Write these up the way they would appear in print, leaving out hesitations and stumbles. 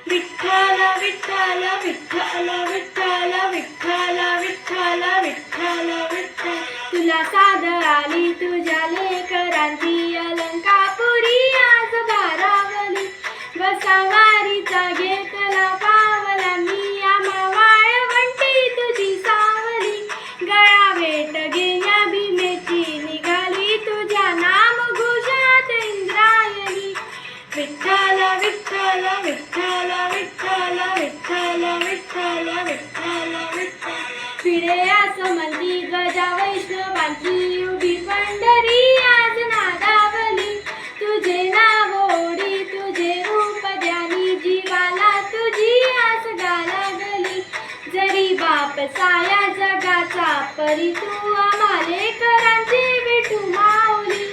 विठ्ठल विठ्ठल विठ्ठल विठ्ठल विठ्ठल विठ्ठल विठ्ठल विठ्ठल तुला साद आली तुझ्या लेकरांची अलंकापुरी आज भारावली वसावारीचा घेतला पावलांनी आम्हा वाळवंटी तुझी सावली गळा भेट घेण्या भीमेची निघाली तुझ्या नाम घोषात इंद्रायणी विठ्ठल विठ्ठल विठ्ठल विठ्ठल विठ्ठल विठ्ठल विठ्ठल विठ्ठल पिढे आसमंती गजा वैष्णवांची उभी पंढरी आज नादावली तुझे नाव ओढी तुझे रूप ज्ञानी जीवाला तुझी आस गालागली जरी बाप साया जगाचा परी तू आम्हाले करांची विठू माऊली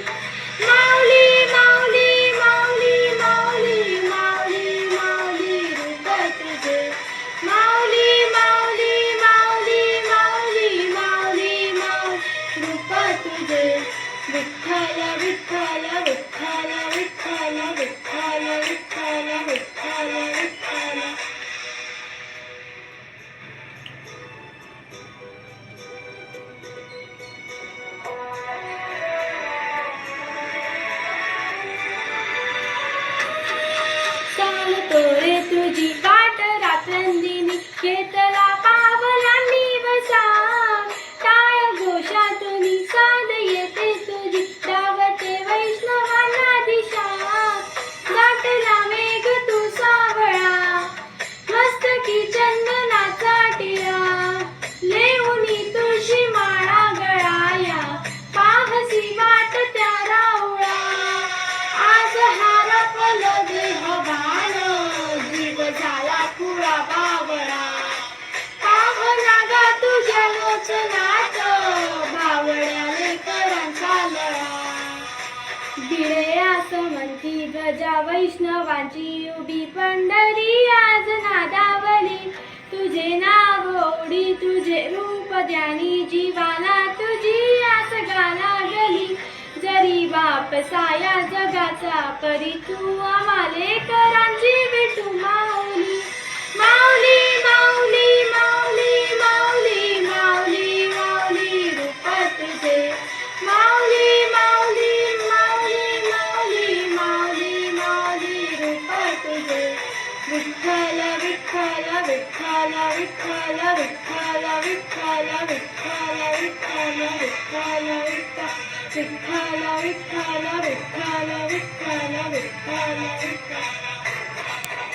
माऊली माऊली माऊली माऊली माऊली माऊली रूप तुझे माऊली माऊली माऊली माऊली माऊली माऊली रूप तुझे विठ्ठल विठ्ठल विठ्ठल विठ्ठल विठ्ठल विठ्ठल विठ्ठल विठ्ठल चालतो रे तुझी वाट रात्रंदिनी घेतला पावलांनी वसा टाळ घोषातून साद येते तुझी धावते वैष्णवांना दिशा दाटला मेघ तू सावळा मस्तकी चंदनाचा टिळा लेऊनी तुळशी माळा गळाया पाहसी वाट त्या राऊळा आज हारपल देह भान जीव झाला पुरा बावळा पाह नागा तुझ्या लोचनात भावड्याले करांचा लळा भिडे आसमंती गजा वैष्णवांची उभी पंढरी आज नादावली तुझे नाव ओढी तुझे रूप ध्यानी जीवाला तुझी आस गालागली जरी बाप साया जगाचा परी तू आम्हाले करांची विठू माऊली माऊली माऊली माऊली माऊली माऊली माऊली रूप तुझे माऊली माऊली माऊली माऊली माऊली माऊली रूप तुझे विठ्ठल विठ्ठल विठ्ठल विठ्ठल विठ्ठल विठ्ठल विठ्ठल विठ्ठल विठ्ठल विठ्ठल विठ्ठल विठ्ठल विठ्ठल विठ्ठल विठ्ठल विठ्ठल